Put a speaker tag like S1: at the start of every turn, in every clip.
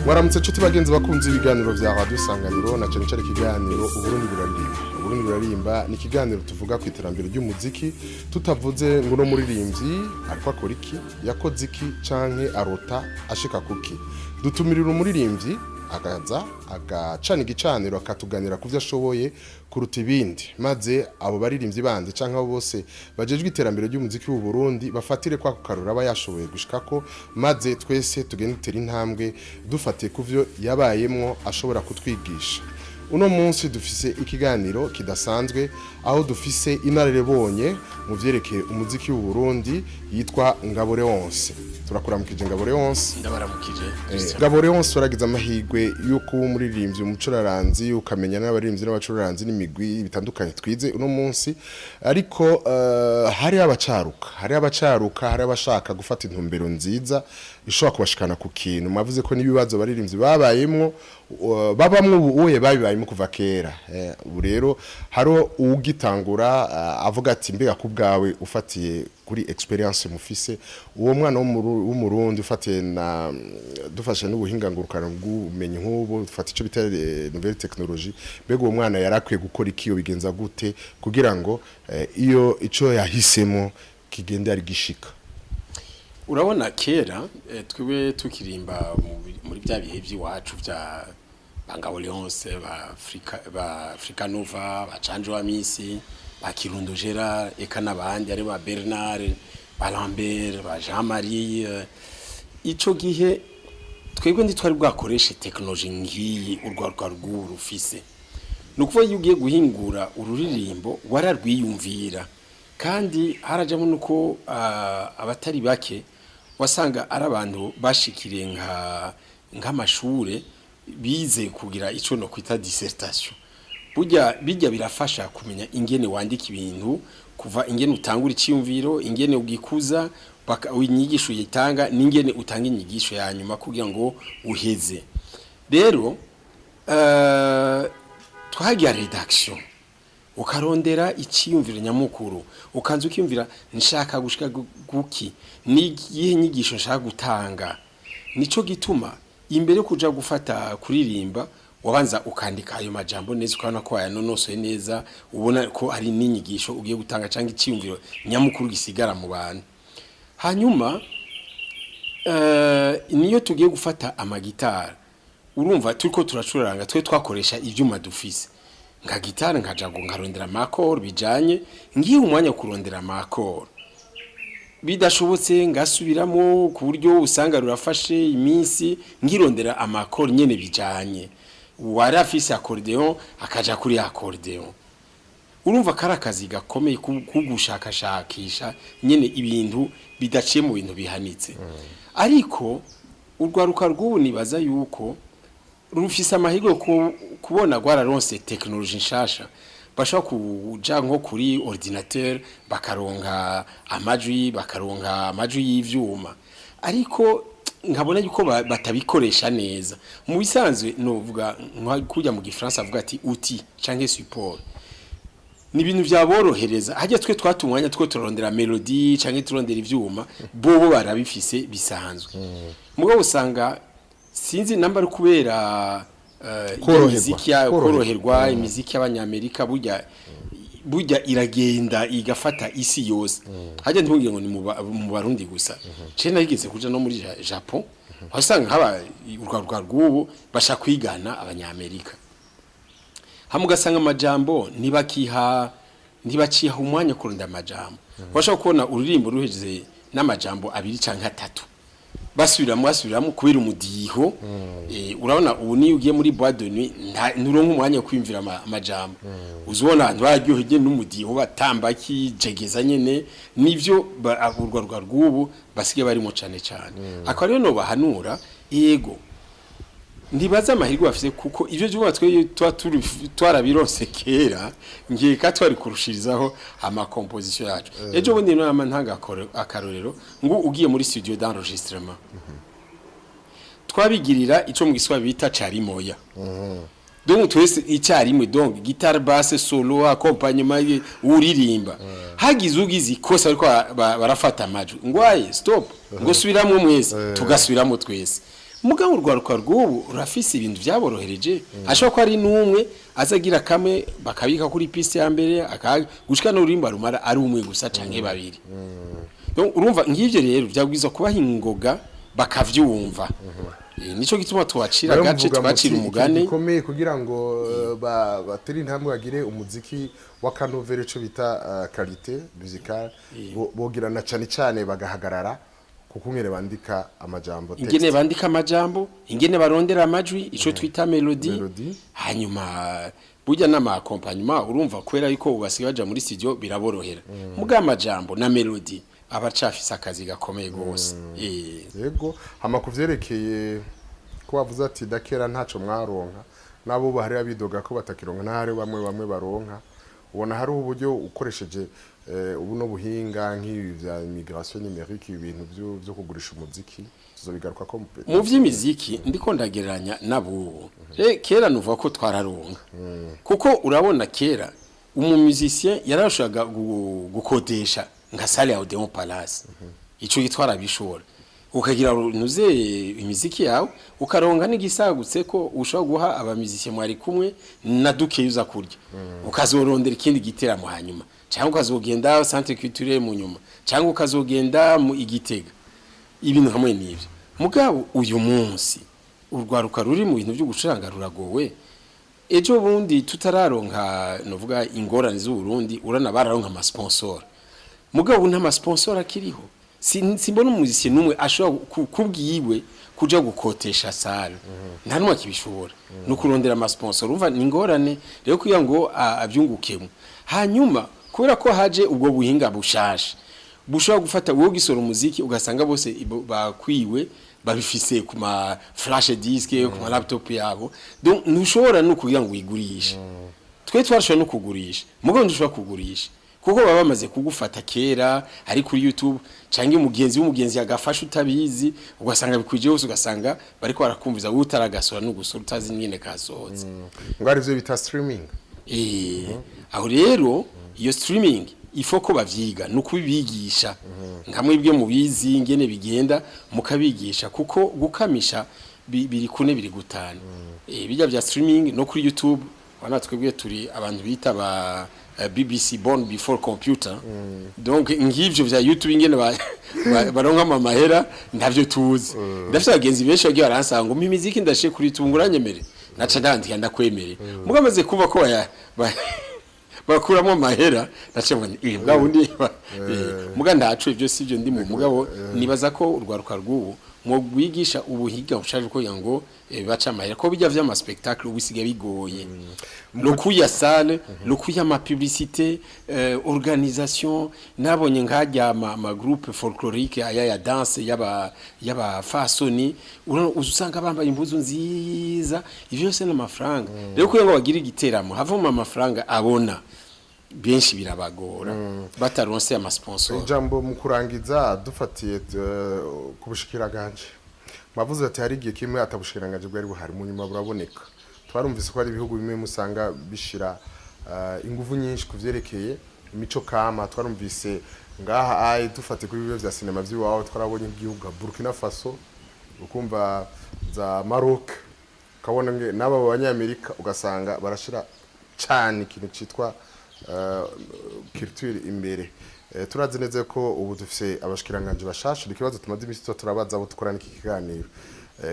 S1: Waramutse nshuti bagenzi bakunze ibiganiro vya Radio Sanganiro na cyane cyane ikiganiro Uburundi burarimba ni ikiganiro tuvuga ku iterambere ry'umuziki tutavuze ngo no muririmbyi ariko akora iki yakoze iki canke arota ashika kuki dutumirira umuririmbyi akaza agacana igicaniro akatuganira ku byo ashoboye kuruta ibindi maze abo baririmbyi bandi canke abo bose bajejwe iterambere ry'umuziki w'u Burundi bafatire kwa kukarura aba yashoboye gushikako maze twese tugende tera intambwe dufate kuvyo yabayemwo ashobora kutwigisha. Uno munsi dufise ikiganiro kidasanzwe aho dufise inarelebonye mu vyerekeye umuziki w'u Burundi yitwa Ngabo Leonce. Turakuramukije Ngabo Leonce.
S2: Ndabaramukije.
S1: Ngabo Leonce waragize amahigwe yuko umuririmbyi umucuraranzi ukamenya n'abaririmbyi n'abacuraranzi n'imigwi bitandukanye twize uno munsi ariko hari abacaruka hari abashaka gufata intumbero nziza ishobora kubashikana ku kintu mwavuze ko nibibazo baririmbyi babayemwo babamwe ubuye babibayemo kuva kera ubu rero haro ugitangura avuga ati mbega ku bwawe ufatiye kuri experience mufise uwo mwana w'umurundi ufatiye na dufashe n'ubuhinga ngurukana bw'umenye nk'ubu ufata ico bita nouvelle technologie mbega uwo mwana yarakwiye gukora ikiyo bigenza gute kugira ngo iyo ico yahisemo kigende ari gishika.
S2: Urabona kera twiwe tukirimba muri bya bihe by'iwacu bya Ngabo Leonce ba Africa Nova ba Chanjo wa Misi ba Kirundo Gerard eka nabandi ari ba Bernard ba Lambert ba Jean Marie ico gihe twebwe ndi twari bwakoreshe technology ngiyi urwarwa rw'urufise nukuvuga yugiye guhingura ururirimbo wararwiyumvira kandi harajamo nuko abatari bake wasanga ari abantu bashikiriye nk'amashure bize kugira ico no kwita dissertation bijya birafasha kumenya ingene wandika ibintu kuva ingene utangura iciyumviro ingene ugikuza inyigisho yitanga n'ingene utanga inyigisho ya nyuma kugira ngo uheze rero twagiye redaction ukarondera iciyumviro nyamukuru ukanze ukiyumvira nshaka gushika guki ni yihe nyigisho nshaka gutanga nico gituma imbere kuja gufata kuririmba wabanza ukandika ayo majambo neza ukabona ko yanonosoye neza ubona ko ari n'inyigisho ugiye gutanga cyangwa iciyumviro nyamukuru gisigara mu bantu hanyuma niyo tugiye gufata amagitara urumva turiko turacuranga twe twakoresha ivyuma dufise nka gitara nkajago nkarondera makoro bijanye ngiye umwanya kurondera makoro bidashobotse ngasubiramo ku buryo usanga rurafashe iminsi ngirondera amakoro nyene bijanye wari afise accordeon akaja kuri accordeon urumva karakazi gakomeye kugushakashakisha nyene ibintu bidaciye mu bintu bihanitse ariko urwaruka rw'ubu nibaza yuko rufise amahirwe kubona gwararonse technology nshasha bashaka kuja nko kuri ordinateur bakaronka amajwi y'ivyuma ariko nkabona yuko batabikoresha neza mu bisanzwe novuga kujya mu gifaransa avuga ati outil canke support ni ibintu byaborohereza hajya twe twatumwanya two turondera melody canke turondera ivyuma bobo barabifise bisanzwe mugabo usanga sinzi namba ari kubera koroherwa imiziki y'abanyamerika burya iragenda igafata isi yose hajya ntibungiye ngo ni mu Barundi gusa cene nageze kuja no muri Japon wasanga haba urwarwa rw'ubu basha kwigana abanyamerika hamugasanga amajambo ntibaciha umwanya kurunda amajambo washaka kubona uririmbo ruheze n'amajambo abiri canke atatu basubiramo kubera umudiho urabona ubu ni ugiye muri boîte de nuit nturonka umwanya kwimvira amajambo uzubona ndaryoheye n'umudiho batamba kijegeza nyene nivyo urwarwa rw'ubu basige barimo cyane akaba rero no bahanura yego ndibaza amahirwe bafise kuko ivyo byubatswe twarabironse kera ngiye katwari kurushirizaho ama composition yacu ejo bundi no ntanga akarorero ngo ugiye muri studio d'enregistrement twabigirira ico mu giswahili bita carimoya donc twese icyarimwe donc guitare basse solo accompagnement uririmba hagize ugize ikosa ariko barafata amajwi ngwaye stop ngo subiramo mwese tugasubiramo twese mugabo urwaruka rw'ubu rurafise ibintu byaborohereje ashobora ko ari n'umwe azagira kamwe bakabika kuri piste ya mbere gushika n'urimba rumara ari umwe gusa canke babiri donc urumva ngivyo rero byabwiza kubaha ingoga bakavyumva nico gituma twacira gace twacira umugani
S1: bikomeye kugira ngo bateri intambwe bagire umuziki wa kanovere cyo bita qualité musicale bogirana cyane bagahagarara kuko ngere bandika amajambo text
S2: ingene bandika amajambo ingene barondera amajwi ico twita melody hanyuma burya nama accompagnement urumva kwera yuko ubasiga baja muri studio biraborohera muga amajambo na melody abacafisa akazi gakomeye gose
S1: yego hama kuvyerekeye ko bavuze ati dakera ntaco mwaronka nabo bahari abidoga ko batakironka ntare bamwe baronka ubona hari uburyo ukoresheje ubu no buhinga nk'ibi bya immigration numérique ibintu byo kugurisha umuziki tuzobigaruka ko
S2: mu vy'imiziki ndiko ndagereranya nabo kera nuvuga ko twararonka kuko urabona kera musicien yarashaga gukodesha nka salle ya Odeon Palace ico gitwara bishora ukagira nuze imiziki yawe ukaronga n'igisagutse ko ushobora guha abamiziki mwari kumwe na duke yuza kurya ukazorondera ikindi giteramo hanyuma cyangwa ukazogenda centre culturel mu nyuma cyangwa ukazogenda mu Igitega ibintu hamwe n'ivyo mugabo uyu munsi urwaruka ruri mu bintu byo gucuranga ruragowe ejo bundi tutararonka novuga ingorane z'u Burundi urana bararonka ama sponsor mugabo nta ma sponsor akiriho simbona umuziki numwe ashobora kubwiwe kuja gukotesha sale nta numwe kibishobora no kurondera ama sponsor umva ningorane rero kuya ngo abyungukemo hanyuma kubera ko haje ubwo buhinga bushasha bushobora gufata wowe gisora umuziki ugasanga bose bakwiwe babifise ku ma flash disk ku ma laptop yabo donc ntushobora no kugira ngo uyigurishe twe twarashobora no kugurisha mugo ndushobora kugurisha kuko baba bamaze kugufata kera ari kuri YouTube canke umugenzi yagafasha utabizi ugasanga bikwije hose ugasanga bariko barakumviza utaragasora no gusora utazi nyene kasohotse
S1: ngo ari byo bita streaming
S2: aho rero iyo streaming ifoko bavyiga no kubibigisha nkamwe ibyo mubizi ngene bigenda mukabigisha kuko gukamisha biri kune biri gutana bijya bya streaming no kuri YouTube wana twebwe turi abantu bita ba BBC born before computer donc ngivyo vya YouTube ingene baronka amahera ndavyo tuzi ndafite abagenzi benshi bagiye baransanga ngo imiziki ndashe kuri tunguranyemere naca ndandika ndakwemere mugamaze kuba ko bakuramo amahera nace ngo bwa bundi muga ndacu ivyo sivyo ndi mu mugabo nibaza ko urwaruka rw'ubu mu gwigisha ubuhiga bushaje ko yango baca amahera ko bijya vy'ama spectacle ubisiga bigoye le coup ya salle le coup ya ma publicité organisation nabonye nkajya ama groupe folklorique ya danse yaba fasoni usanga bambaye impuzu nziza ivyo se n'amafaranga rero kuyengo bagira igiteramo havuma amafaranga abona benshi birabagora bataronse ama sponsor
S1: ijambo mu kurangiza dufatiye kubushikiraganje mavuze ati hari igihe kimwe atabushikiranganje bwari buhari mu nyuma buraboneka twarumvise ko ari ibihugu bimwe musanga bishira ingufu nyinshi kuvyerekeye imico kama twarumvise ngaha dufate kuri bibe vya cinema vy'iwawe twarabonye igihugu Burkina Faso ukumva za Maroc kabona naba abanyamerika ugasanga barashira cyane ikintu citwa culture imbere turazi neza ko ubu dufise abashikiranganje bashasha ikibazo tumaze imisi turabaza abo dukorana iki kiganiro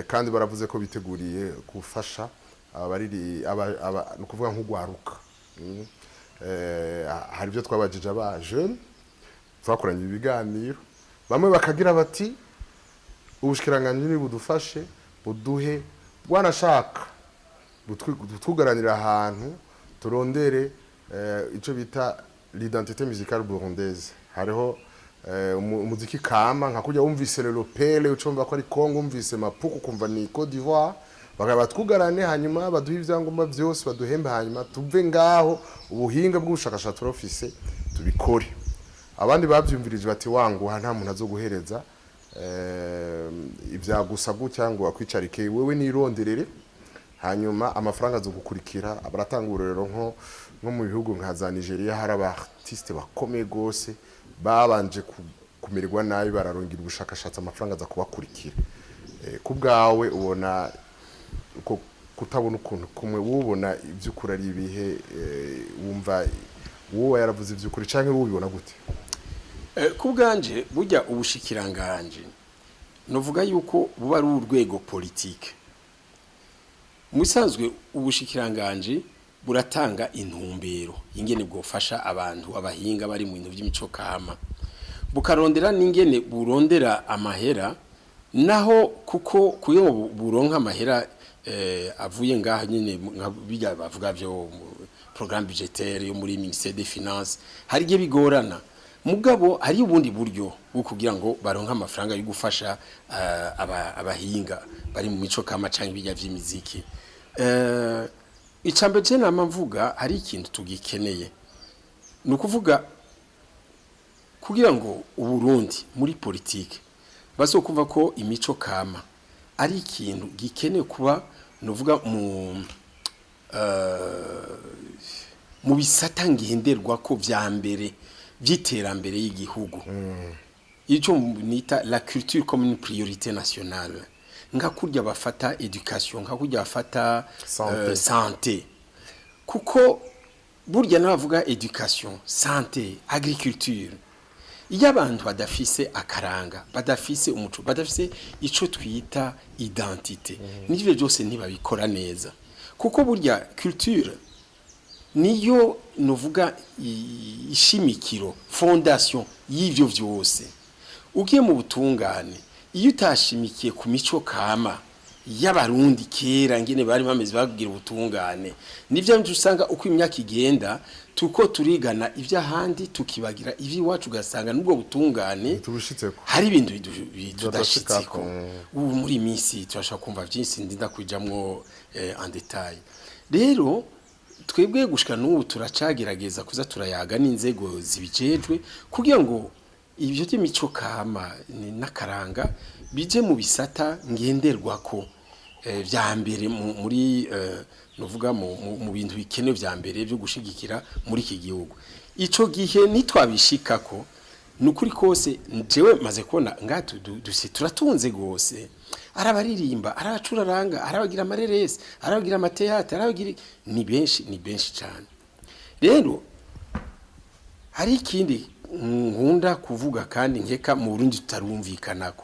S1: kandi baravuze ko biteguriye gufasha abariri no kuvuga nk'ugwaruka hari byo twabajije aba jeune twakoranye ibiganiro bamwe bakagira bati ubushikiranganje ni budufashe buduhe bwanashaka butugaranira ahantu turondere ico bita l'identité musicale burundaise hariho umuziki kama nka kujya wumvise le lopele ucomba ko ari Congo wumvise mapuku kumva ni Côte d'Ivoire bakaba twugarane hanyuma baduha ivyangomba byose baduhembe hanyuma tuve ngaho ubuhinga bw'ubushakashatsi turofise tubikore abandi bavyumvirije bati wangu nta muntu azoguhereza ibyagusa cyangwa akwicarike wewe nironderere hanyuma amafaranga azogukurikira abaratangurero nko mu bihugu nka za Nigeria hari abartiste bakomeye gose babanje kumererwa nabi bararongira ubushakashatsi amafaranga aza kubakurikira ku bwawe ubona uko kutabona ukuntu kumwe wubona iby'ukuri ari ibihe wumva wowe yaravuze iby'ukuri cyangwa wowe ubibona gute
S2: ku bwanje burya ubushikiranganje novuga yuko buba ari urwego politike musanzwe ubushikiranganje buratanga intumbero ingene bwofasha abantu abahinga bari mu bintu by'imico kama bukarondera n'ingene burondera amahera naho kuko kuyo buronka amahera avuye ngaha nyine bijya bavuga byo programme budgétaire yo muri ministère des finances hari giye bigorana mugabo hari ubundi buryo bwo kugira ngo baronka amafaranga yo gufasha abahinga bari mu mico kama canke bijya vy'imiziki icambe je nama mvuga hari ikintu tugikeneye nukuvuga kugira ngo uburundi muri politique bazokumva ko imico kama ari ikintu gikeneye kuba nuvuga mu bisata ngenderwa ko vya mbere vy'iterambere y'igihugu ico nita la culture comme une priorité nationale nga kurya bafata education nga kurya bafata santé kuko burya nabavuga education santé agriculture iyo abantu badafise akaranga badafise umuco badafise ico twita identité n'ivyo byose ntibabikora neza kuko burya culture niyo novuga ishimikiro fondation y'ivyo vyose ugiye mu butungane iyo utashimikiye ku mico kama y'abarundi kera ngene bari bameze bagira ubutungane nivyo usanga uko imyaka igenda tuko turigana ivyo ahandi tukibagira ivyo iwacu gasanga nubwo butungane
S1: tubushitseko
S2: hari ibintu tudashitseko ubu muri misi turashaka kumva byinshi ndinda kwijamwo en detail rero twebwe gushika n'ubu turacagerageza kuza turayaga n'inzego zibijejwe kugira ngo ibyo by'imico kama n'akaranga bije mu bisata ngenderwako vya mbere muri novuga mu bintu bikenewe vya mbere byo gushigikira muri iki gihugu ico gihe nitwabishikako nukuri kose jewe maze kubona ngatu turatunze gose arabaririmba arabacuraranga arabagira amareresi arabagira amateatre arabagira ni benshi cyane rero hari ikindi nkunda kuvuga kandi nkeka mu Burundi tutarumvikanako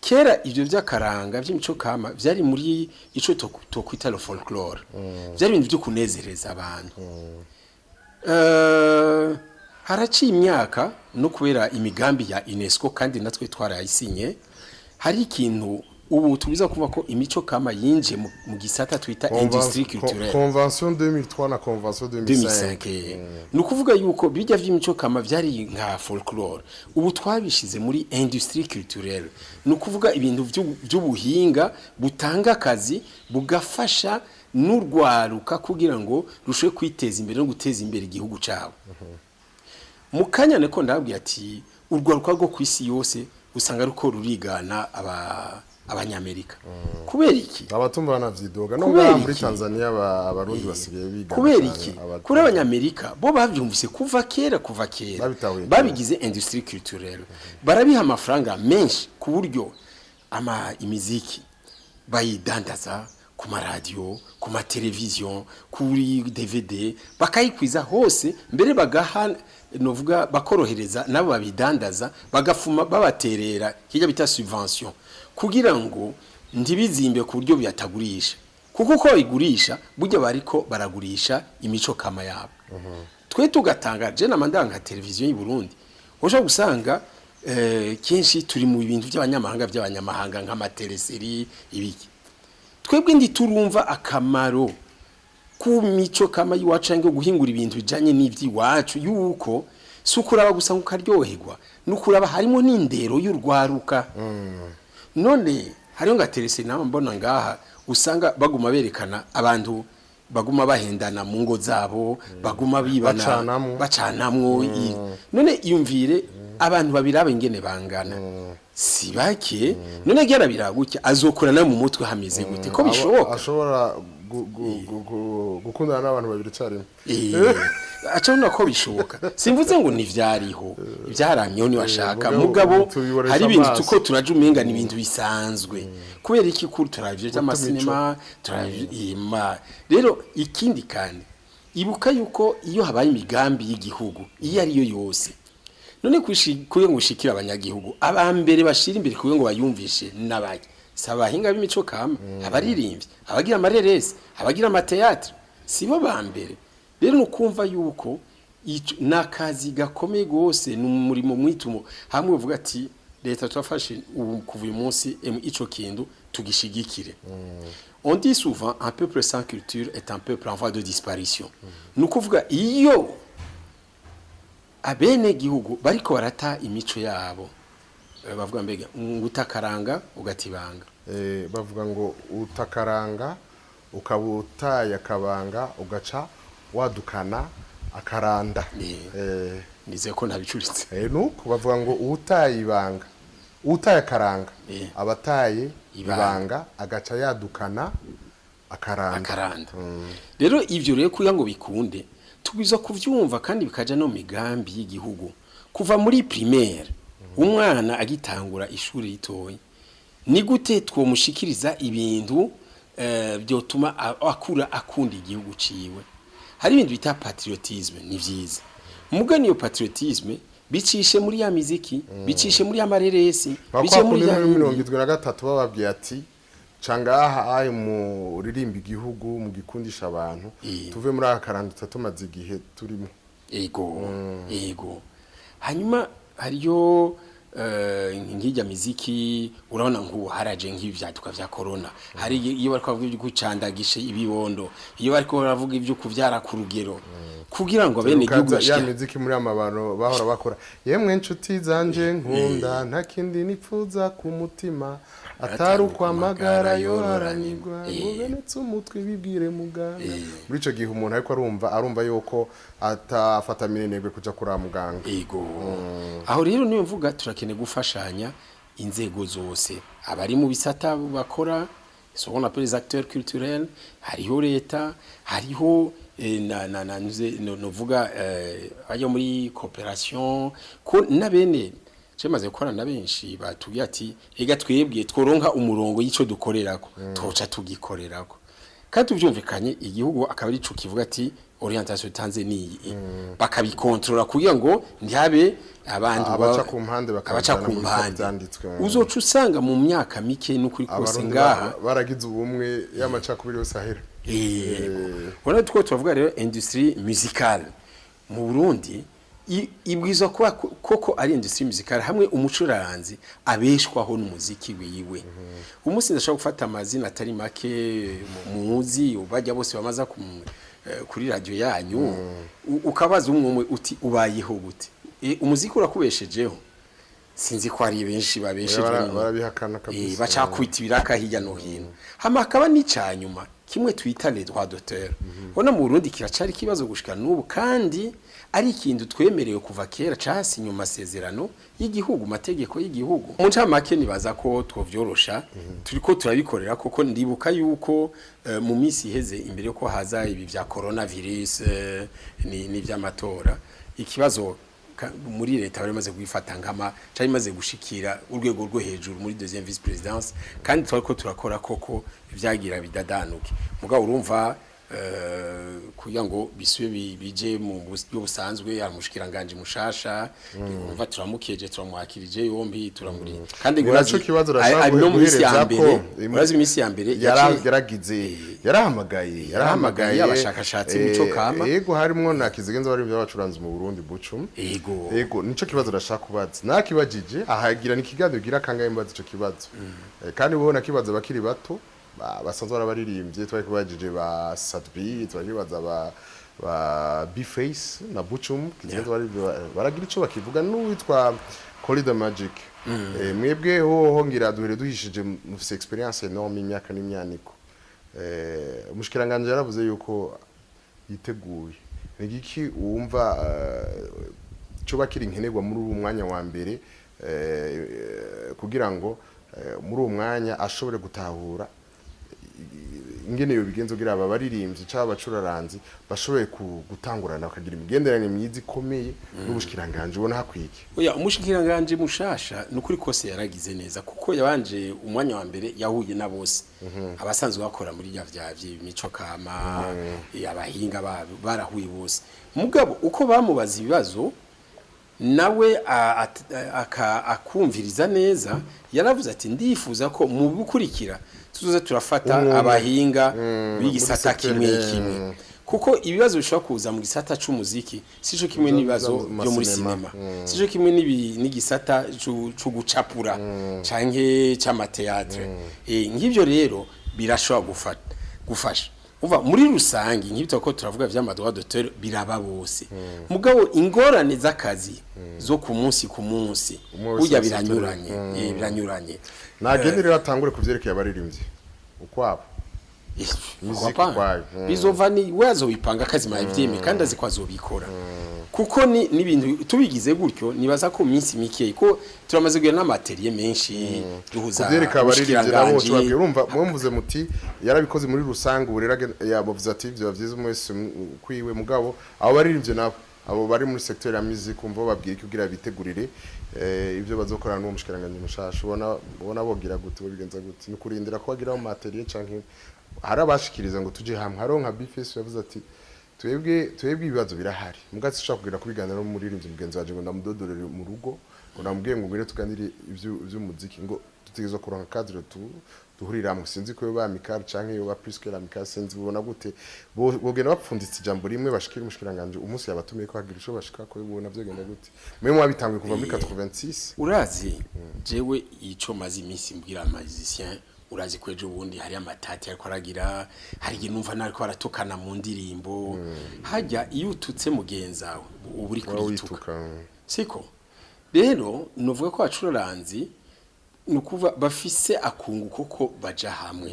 S2: kera ivyo by'akaranga by'imico kama byari muri ico to kwita le folklore byari ibintu byo kunezereza abantu haraciye imyaka no kubera imigambi ya UNESCO kandi natwe twarayisinye hari ikintu ubu tubiza kuvuga ko imico kama yinje mu gisata twita industrie culturelle
S1: convention 2003 na convention 2005
S2: nukuvuga yuko bijya vy'imico kama vyari nka folklore ubu twabishize muri industrie culturelle nukuvuga ibintu by'ubuhinga butanga akazi bugafasha n'urwaruka kugira ngo rushe kwiteza imbere no guteza imbere igihugu cabo mukanya neko ndabwiye ati urwaruka rwo kwisi yose usanga ruko rurigana abanyamerika kubera iki
S1: abatumva banavyidoga no muri Tanzania abarundi basigaye biga
S2: kubera iki kuri abanyamerika bo bavyumvise kuva kera babigize industrie culturelle barabiha amafaranga menshi ku buryo imiziki bayidandaza ku radio ku ma television kuri DVD bakayikwiza hose mbere bagaha novuga bakorohereza nabo babidandaza bagafuma babaterera kijya bita subvention kugira ngo ndibizimbe ku buryo byatagurisha kuko ko igurisha buryo bariko baragurisha imico kama yabo twe tugatanga je namandanga televiziyo y'u Burundi osha gusanga kenshi turi mu bintu by'abanyamahanga nk'amatereseri ibiki twebwe ndi turumva akamaro ku mico kama yiwacange guhingura ibintu bijanye n'ivyiwacu yuko sukuraba gusa ukaryoherwa nukuraba harimo n'indero y'urwaruka none hariyo ngaterese nama mbona ngaha usanga baguma berekana abantu baguma bahendana mu ngo zabo baguma bibana bacanamwo none yumvire abantu babirabe ingene bangana sibake none gera biragucya azokorana mu mutwe hameze gute ko bishoboka
S1: ashobora gukundana n'abantu babiri cyarimo
S2: acana ko bishoboka simvuze ngo nivyariho byaramyeho ni washaka mugabo hari ibintu tuko turaje umenga ni ibintu bisanzwe kubera iki kuri turavye cy'amasinema turavye rero ikindi kandi ibuka yuko iyo habaye imigambi y'igihugu iyo ari yo yose none kuye ngo ushikira abanyagihugu abambere bashira imbere kuye ngo bayumvishe nabaye sabahinga b'imico kama abaririmbyi abagira amareresi abagira amateatre sibo bambere rero nukumva yuko nakazi gakomeye gose n'umurimo mwitumo hamwe uvuga ati leta twafashe kuva uyu munsi ico kintu tugishigikire. On dit souvent un peuple sans culture est un peuple en voie de disparition. Nukuvuga iyo abene gihugu bariko barata imico yabo bavuga mbega ngutakaranga ugatibanga
S1: bavuga ngo utakaranga ukabutaya kabanga ugaca wadukana akaranda
S2: nize ko ntabicuritse
S1: nuko bavuga ngo utayibanga utayakaranga abataye ibanga agaca yadukana akaranda
S2: rero ivyo rero kuya ngo bikunde tugwiza kuvyumva kandi bikaja no migambi y'igihugu kuva muri primaire umwana agitangura ishuri ritoyi ni gute twomushikiriza ibintu byotuma akura akunda igihugu ciwe hari ibintu bita patriotisme ni vyiza mugani yo patriotisme bicishe muri ya miziki bicishe muri ya mareresi
S1: bicishe muri ya 73 bababwiye ati cangaha ayi mu ririmba igihugu mu gikundisha abantu tuve muri akarandutse tumaze igihe turimo
S2: ego hanyuma hariyo ngijya miziki urabona ngo haraje nk'ivyaduka vya corona hari iyo bariko bavuga ibyo gucandagisha ibibondo iyo bariko baravuga ibyo kuvyara ku rugero kugira ngo bene igihugu
S1: ya miziki muri amabano bahora bakora yemwe inshuti zanje nkunda nta kindi nipfuza ku mutima atari ukwamagara yoranigwa ngobenetse umutwe bibwire muganga muri ico gihe umuntu ariko arumva yuko atafata minenegwe kuja kuri muganga
S2: aho rero niyo mvuga turakene gufashanya inzego zose abari mu bisata bakora ce qu'on appelle les acteurs culturels hariho leta hariho novuga ayo muri coopération ko nabene cemaze gukora na benshi batubwiye ati ega twebwe tworonka umurongo y'ico dukorerako toca tugikorerako kandi tuvyumvikanye igihugu akaba ari ico kivuga ati orientation Tanzania bakabikontrola kugira ngo ntihabe abantu
S1: abaca ku mpande
S2: bakanditswe uzoca usanga mu myaka mike n'ukuri kose ngaha
S1: baragize ubumwe y'amacakubiri yose ahera
S2: Wana tuko tuvuga rero industrie musicale mu Burundi ibwiza kuba koko ari industrie musicale hamwe umucuraranzi abeshwaho n'umuziki wiwe umunsi ndashaka gufata amazina atari make muzi ubajya bose bamaza kuri radio yanyu ukabaza umwe uti ubayeho gute umuziki urakubeshejeho sinzi ko ari benshi babesheje
S1: barabihakana kabisa
S2: bacakwita ibiraka hirya no hino hamakaba n'icanyuma kimwe twita les droits d'auteur ona mu Burundi kiracari kibazo gushika n'ubu kandi ari ikintu twemerewe kuva kera casi nyuma masezerano y'igihugu mategeko y'igihugu mu ncamake nibaza ko twovyorosha turiko turabikorera koko ndibuka yuko mu misi iheze imbere ko haza ibi vya coronavirus ni vy'amatora ikibazo muri leta baremaze kwifata ngama cyari maze gushikira urwego rwo hejuru muri deuxième vice présidence kandi twariko turakora koko vyagira bidadanuke mugabo urumva kugira ngo bisube bije mu buryo busanzwe amushikiranganje mushasha urumva turamukeje turamwakirije yombi turamuri kandi
S1: nguraco kibazo rashaka guhereza ko
S2: imisi ya mbere
S1: yaragize yarahamagaye
S2: abashakashatsi mico kama
S1: yego harimo nakizigenza bari by'abacuranzi mu Burundi bucum yego nico kibazo rashaka kubaza nakibajije ahagira nikiganiro gira kangaye mbaza ico kibazo kandi ubona kibazo bakiri bato basanzwe bararirimbye twari kubajije ba Sadbi twabibaza ba B-Face na Bucum kigenza baragira ico bakivuga n'uwitwa Corridor Magic mwebwe ho ngira duhere duhishije mu experience enorme imyaka n'imyaniko umushikiranganje yaravuze yuko yiteguye nigiki wumva cyo bakiri nkenerwa muri uwo mwanya wa mbere kugira ngo muri uwo mwanya ashobore gutahura ingene yo bigenzo gira aba baririmbyi cyaba bacuraranzi bashoboye gutangurana bakagira imigenderanire myiza ikomeye n'ubushikiranganje ubona hakwiki
S2: oya umushikiranganje mushasha nukuri kose yaragize neza kuko yabanje umwanya wa mbere yahuye na bose abasanzwe bakora muri yavyavye imico kama abahinga barahuye bose mugabo uko bamubaza ibibazo nawe akumviriza neza yaravuze ati ndifuza ko mu bukurikira tuzoza turafata abahinga bigisata kimwe kuko ibibazo bishobora kuza mu gisata c'umuziki sico kimwe n'ibibazo byo muri sinema sico kimwe n'igisata cyo gucapura canke c'amateatre ngivyo rero birashobora gufasha uva muri rusangi nk'ibyo ko turavuga vy'amadroit d'auteur biraba bose mugabo ingorane z'akazi zo ku munsi burya biranyuranye
S1: nagenderera atangure kuvyerekeye abaririmbyi ukwabo
S2: bizova ni wazo bipanga akazi mayivyeme kandi azikazobikora kuko ni ibintu tubigize gutyo nibaza ko minsi mike ko turamaze kugira n'amateriye menshi duhuza
S1: kuvyereka abaririmbyi nabo tubabwira urumva mwumvuze muti yarabikoze muri rusange urera yabavuze ati ivyo bavyiza umwese kwiwe mugabo abo baririmbyi nabo abo bari muri secteur ya musique umva babwira kugira bitegurire ivyo bazokorana n'uwo mushikiranganje mushasha ubona bogira gute bigenza gute ni kurindira ko bagira amateriye canke harabashikiriza ngo tuje hamwe haronka bifese yavuze ati twebwe ibibazo birahari mugatsi ushaka kugira kubiganira no muri rimwe mugenzi waje ngo ndamudodorere mu rugo ngo namubwiye ngo ngire tukandire ivy'umuziki ngo tutegezo kuronka cadre duhurira mu sinzi ko ba Mikal canke yo ba plus que la Mikal sinzi ubona gute bogenda bapfunditse ijambo rimwe bashikira umushikiranganje umunsi yabatumiye ko hagira ico bashika ko ubona vyogenda gute mwe mwabitanguye kuva muri 86
S2: urazi jewe ico mazi imisi mbwira amazicien urazi kwejo ubundi hari amatati ariko aragira hari ginumva nariko aratukana mu ndirimbo hajya iyo ututse mugenzawe uburi kurituka siko rero novuga ko acuraranzi nukuva bafise akunguko ko baja hamwe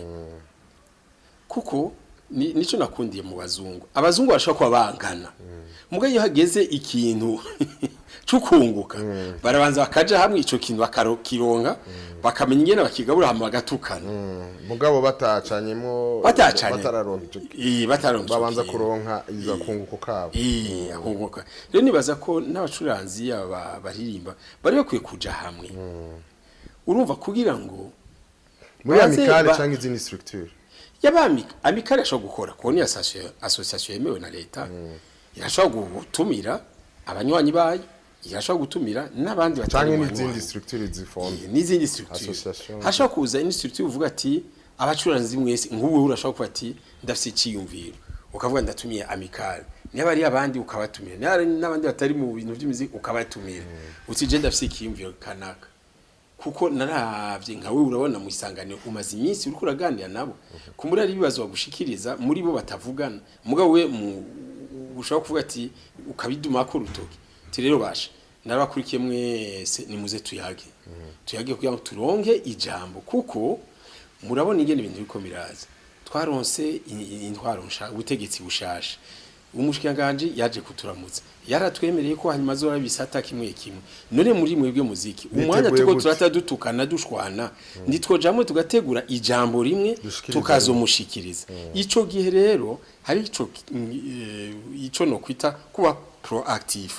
S2: kuko nico nakundiye mu bazungu abazungu barashaka kuba bangana muga iyo hageze ikintu cukunguka barabanza bakaja hamwe ico kintu bakakironka bakamenya ingene bakigabura hamwe bagatukana
S1: mugabo batacanyemo batararonka
S2: bataronka
S1: babanza kuronka izo kunguko kabo
S2: akunguka rero nibaza ko n'abacuranzi baririmba bari bakwiye kuja hamwe urumva kugira ngo
S1: muri Amikale canke izindi structure
S2: yabami Amikale yashobora gukora ko ni association yemewe na leta irashobora gutumira abanywanyi bayo irashobora gutumira n'abandi
S1: batari mu n'izindi structure zifonde
S2: n'izindi structure hashobora kuza indi structure uvuga ati abacuranzi mwese nk'ubu urashobora kuba ati ndafise iciyumviro ukavuga ndatumiye Amikale niba ari abandi ukabatumira n'abandi batari mu bintu by'imiziki ukabatumira utije ndafise ikiyumviro kanaka kuko naravye nkawe urabona mu isanganiro umaze iminsi uriko uraganira nabo kumbura ari bibazo bagushikiriza muri bo batavugana mugabo we ushaka kuvuga ati ukabiduma ko rutoki rero basha narabakurikiye mwese nimuze tuyage kugira ngo turonke ijambo kuko murabona ingene ibintu biko miraza twaronse intwaro ubutegetsi bushasha umushikiranganje yaje kuturamutsa yaratwemereye ko hanyuma zora bisata kimwe none muri mwebwe muziki umwanya tuko turatadutukana dushwana nditwojamwe tugategura ijambo rimwe tukazomushikiriza ico gihe rero hari ico no kwita kuba proactive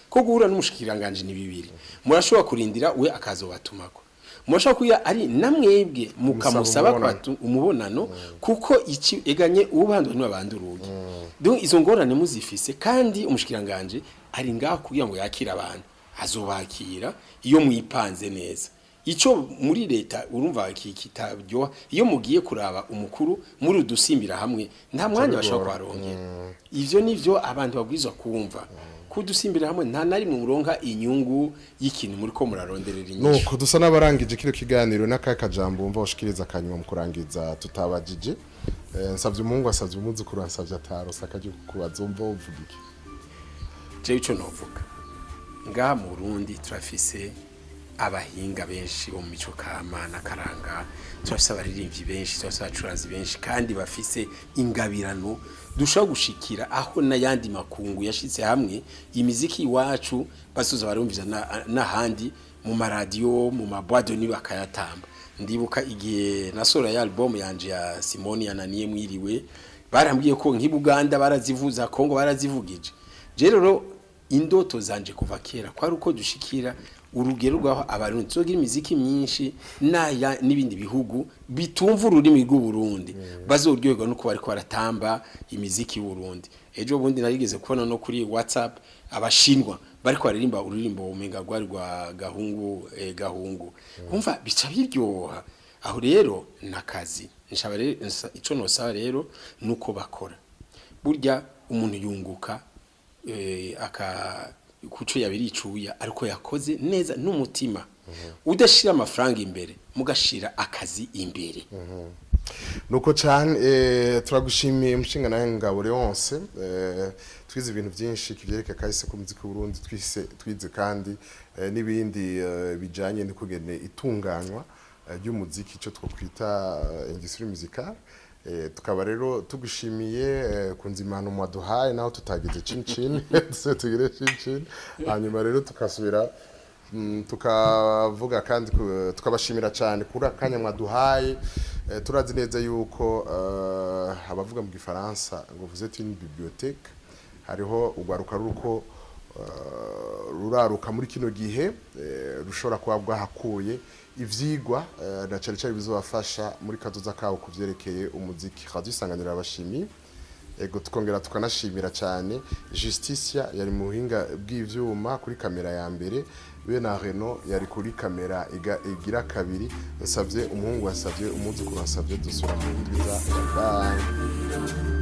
S2: ko guhura n'umushikiranganje ni bibiri murashobora kurindira we akazobatumako murashobora kuya ari namwebwe mukamusaba kwatu umubonano kuko iki eganye ubandwa n'abanduruye donc izo ngorane muzifise kandi umushikiranganje ari ngaho kugira ngo yakira abantu azobakira iyo mwipanze neza ico muri leta urumva kitabyo iyo mugiye kuraba umukuru muri udusimbira hamwe nta mwanya bashobora kwaronkera ivyo nivyo abantu babwizwa kumva kudusimbira hamwe nta nari mu muronka inyungu y'ikintu muri ko muraronderera inyishu
S1: nuko dusa nabarangije kiro kiganiro n'akaka jambo umva ushikiriza kanyuma mu kurangiza tutabajije nsavye umuhungu asavye umuzukuru asavye ataro sakaje kubaza umva uvugike
S2: je ico novuga ngaha mu Burundi turafise abahinga benshi bo mu mico kama na karanga turafise abaririmbyi benshi turafise abacuranzi benshi kandi bafise ingabirano dushaka gushikira aho n'ayandi makungu yashitse hamwe imiziki iwacu basoza barumviza n'ahandi mu maradiyo mu mabwado ni bakayatamba ndibuka igihe nasora ya album yanje ya Simoni yananiye mwiriwe barambwiye ko nk'Ibuganda barazivuza Kongo barazivugije je rero indoto zanje kuva kera kwari uko dushikira urugero rwaho abarundi tuzogira imiziki myinshi naya n'ibindi bihugu bitumva ururimi rw'u Burundi bazoryoherwa nuko bariko baratamba imiziki y'u Burundi ejo bundi narigeze kubona no kuri WhatsApp abashinwa bariko baririmba ururimbo umenga rwa gahungu umva bica biryoha aho rero nakazi nshaba rero ico nosaba rero nuko bakora burya umuntu yunguka kuco yabiricuya ariko yakoze neza n'umutima udashira amafaranga imbere mugashira akazi imbere
S1: nuko cyane turagushimiye mushinga nawe Ngabo Leonce twize ibintu byinshi kivyereka kahise ku muziki w'Urundi twize kandi n'ibindi bijanye no kugene itunganywa ry'umuziki cyo twokwita industrie musicale tukaba rero tugushimiye kunzimana mwaduhaye naho tutagize cincin tugire cincin hanyuma rero tukasubira tukavuga kandi tukabashimira cyane kuri akanya mwaduhaye turazi neza yuko abavuga mu gifaransa ngo vous êtes une bibliothèque hariho ugwaruka ruko ruraruka muri kino gihe rushora kuba bwahakuye ivyigwa na cyane cyane bizobafasha muri kazoza kawo kuvyerekeye umuziki Radio Isanganiro abashimi ego tukongera tukanashimira cyane Justicia yari mu buhinga bw'ivyuma kuri kamera ya mbere be na Reno yari kuri kamera igira kabiri yasavye umuhungu yasavye umuzukuru yasavye dusura mu ndwiza bye